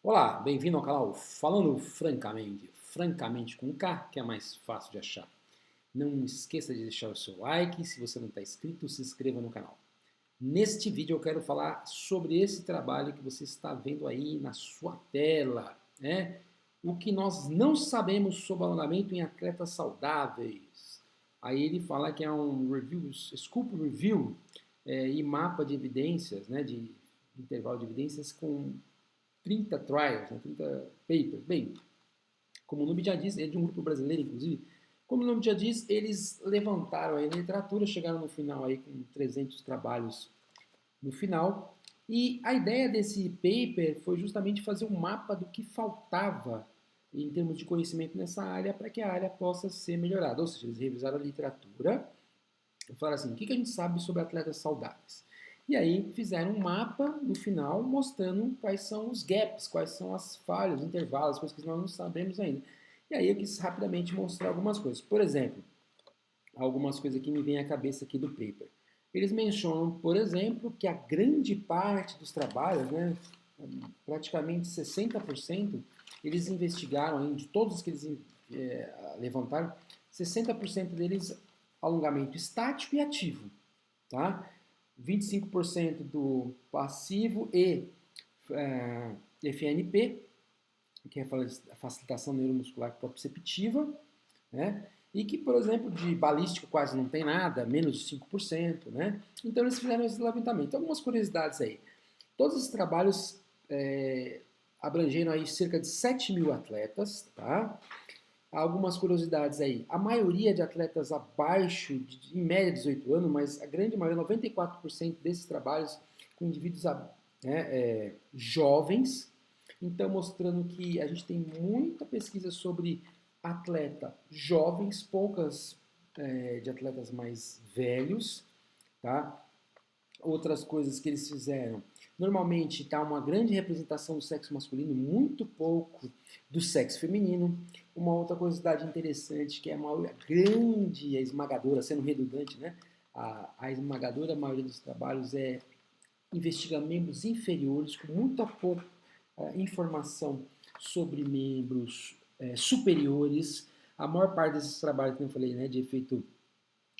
Olá, bem-vindo ao canal Falando Francamente com K, que é mais fácil de achar. Não esqueça de deixar o seu like, se você não está inscrito, se inscreva no canal. Neste vídeo eu quero falar sobre esse trabalho que você está vendo aí na sua tela, né? O que nós não sabemos sobre alongamento em atletas saudáveis. Aí ele fala que é um review, scoop review e mapa de evidências, né, de intervalo de evidências com 30 trials, né, 30 papers. Bem, como o nome já diz, é de um grupo brasileiro, inclusive. Como o nome já diz, eles levantaram aí na literatura, chegaram no final aí com 300 trabalhos no final. E a ideia desse paper foi justamente fazer um mapa do que faltava em termos de conhecimento nessa área para que a área possa ser melhorada. Ou seja, eles revisaram a literatura e falaram assim, o que a gente sabe sobre atletas saudáveis? E aí fizeram um mapa no final mostrando quais são os gaps, quais são as falhas, os intervalos, coisas que nós não sabemos ainda. E aí eu quis rapidamente mostrar algumas coisas. Por exemplo, algumas coisas que me vêm à cabeça aqui do paper. Eles mencionam, por exemplo, que a grande parte dos trabalhos, né, praticamente 60%, eles investigaram, de todos os que eles levantaram, 60% deles alongamento estático e ativo. Tá? 25% do passivo e FNP, que é a facilitação neuromuscular proprioceptiva, né? E que, por exemplo, de balístico quase não tem nada, menos de 5%, né? Então eles fizeram esse levantamento. Algumas curiosidades aí. Todos os trabalhos abrangeram aí cerca de 7 mil atletas, tá? Algumas curiosidades aí. A maioria de atletas abaixo, em média, 18 anos, mas a grande maioria, 94% desses trabalhos com indivíduos jovens. Então, mostrando que a gente tem muita pesquisa sobre atleta jovens, poucas de atletas mais velhos, tá? Outras coisas que eles fizeram. Normalmente está uma grande representação do sexo masculino, muito pouco do sexo feminino. Uma outra curiosidade interessante que é a grande, a esmagadora, sendo redundante, né? A esmagadora maioria dos trabalhos investiga membros inferiores com muita pouca informação sobre membros superiores. A maior parte desses trabalhos, como eu falei, né, de efeito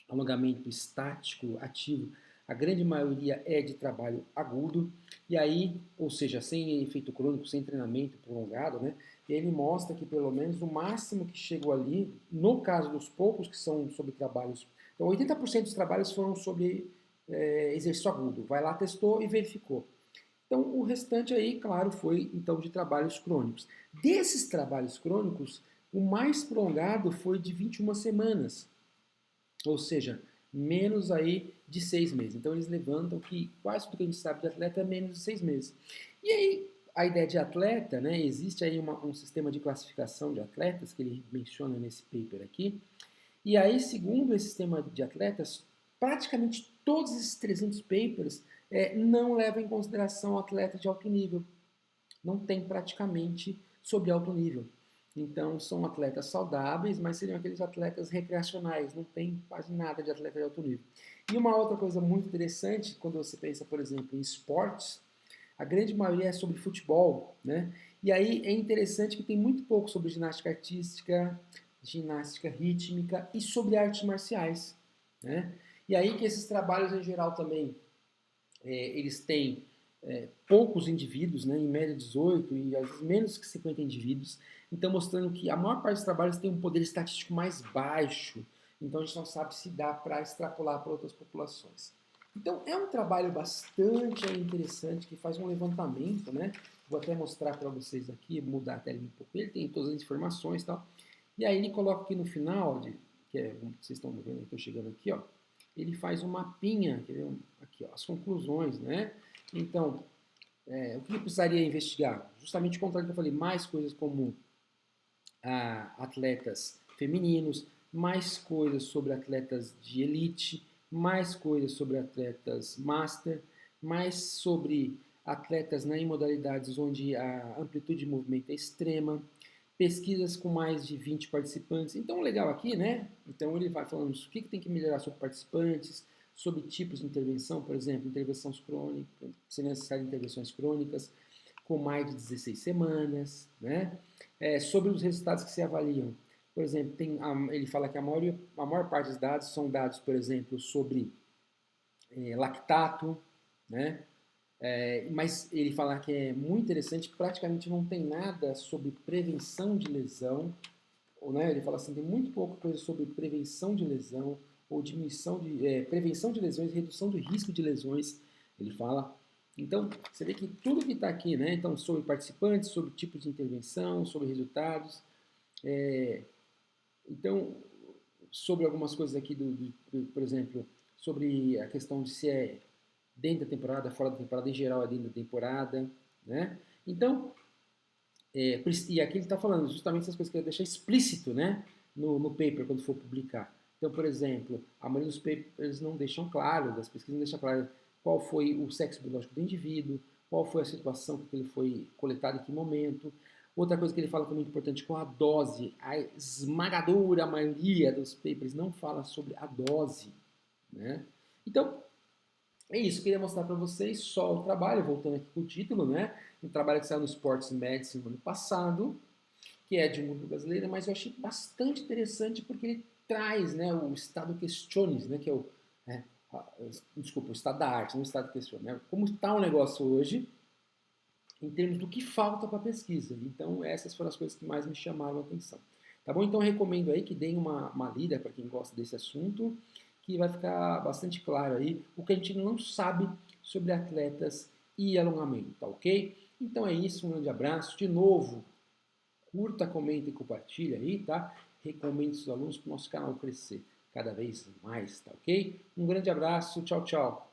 alongamento estático, ativo, a grande maioria é de trabalho agudo, e aí, ou seja, sem efeito crônico, sem treinamento prolongado, né? Ele mostra que pelo menos o máximo que chegou ali, no caso dos poucos que são sobre trabalhos, então 80% dos trabalhos foram sobre exercício agudo, vai lá, testou e verificou. Então o restante aí, claro, foi então de trabalhos crônicos. Desses trabalhos crônicos, o mais prolongado foi de 21 semanas, ou seja, menos aí de 6 meses. Então eles levantam que quase tudo que a gente sabe de atleta é menos de 6 meses. E aí a ideia de atleta, né, existe aí um sistema de classificação de atletas que ele menciona nesse paper aqui. E aí, segundo esse sistema de atletas, praticamente todos esses 300 papers não levam em consideração atleta de alto nível. Não tem praticamente sobre alto nível. Então, são atletas saudáveis, mas seriam aqueles atletas recreacionais, não tem quase nada de atleta de alto nível. E uma outra coisa muito interessante, quando você pensa, por exemplo, em esportes, a grande maioria é sobre futebol, né? E aí é interessante que tem muito pouco sobre ginástica artística, ginástica rítmica e sobre artes marciais, né? E aí que esses trabalhos em geral também, eles têm poucos indivíduos, né, em média 18 e às vezes menos que 50 indivíduos, então mostrando que a maior parte dos trabalhos tem um poder estatístico mais baixo, então a gente não sabe se dá para extrapolar para outras populações. Então é um trabalho bastante interessante que faz um levantamento, né? Vou até mostrar para vocês aqui, mudar a tela um pouco. Ele tem todas as informações e tal. E aí ele coloca aqui no final, que é, como vocês estão vendo, estou chegando aqui, ó. Ele faz um mapinha, aqui, ó, as conclusões, né? Então, o que eu precisaria investigar? Justamente o contrário que eu falei, mais coisas como atletas femininos, mais coisas sobre atletas de elite, mais coisas sobre atletas master, mais sobre atletas, né, em modalidades onde a amplitude de movimento é extrema, pesquisas com mais de 20 participantes. Então, legal aqui, né? Então, ele vai falando o que tem que melhorar sobre participantes, sobre tipos de intervenção, por exemplo, intervenções crônicas, se necessário intervenções crônicas, com mais de 16 semanas, né? Sobre os resultados que se avaliam. Por exemplo, ele fala que a maior parte dos dados são dados, por exemplo, sobre lactato, né? Mas ele fala que é muito interessante, praticamente não tem nada sobre prevenção de lesão, né? Ele fala assim, tem muito pouca coisa sobre prevenção de lesão ou diminuição de prevenção de lesões, redução do risco de lesões. Ele fala. Então, você vê que tudo que está aqui, né? Então, sobre participantes, sobre tipos de intervenção, sobre resultados. Então, sobre algumas coisas aqui, por exemplo, sobre a questão de se é dentro da temporada, fora da temporada, em geral é dentro da temporada, né? Então, e aqui ele está falando justamente essas coisas que ele deixar explícito, né? No paper, quando for publicar. Então, por exemplo, a maioria dos papers não deixam claro, das pesquisas não deixam claro qual foi o sexo biológico do indivíduo, qual foi a situação que ele foi coletado em que momento. Outra coisa que ele fala que é muito importante, com a dose. A esmagadora maioria dos papers não fala sobre a dose, né? Então, é isso, queria mostrar para vocês só o trabalho, voltando aqui com o título, né? Um trabalho que saiu no Sports Medicine no ano passado, que é de uma brasileira, mas eu achei bastante interessante porque ele traz, né, o estado questiones, né, que é o, é, desculpa, o estado da arte, não o estado questiones, né? Como está o negócio hoje, em termos do que falta para a pesquisa. Então, essas foram as coisas que mais me chamaram a atenção. Tá bom? Então, eu recomendo aí que deem uma lida para quem gosta desse assunto, que vai ficar bastante claro aí o que a gente não sabe sobre atletas e alongamento, tá ok? Então é isso, um grande abraço. De novo, curta, comenta e compartilha aí, tá? Recomende os alunos para o nosso canal crescer cada vez mais, tá ok? Um grande abraço, tchau, tchau.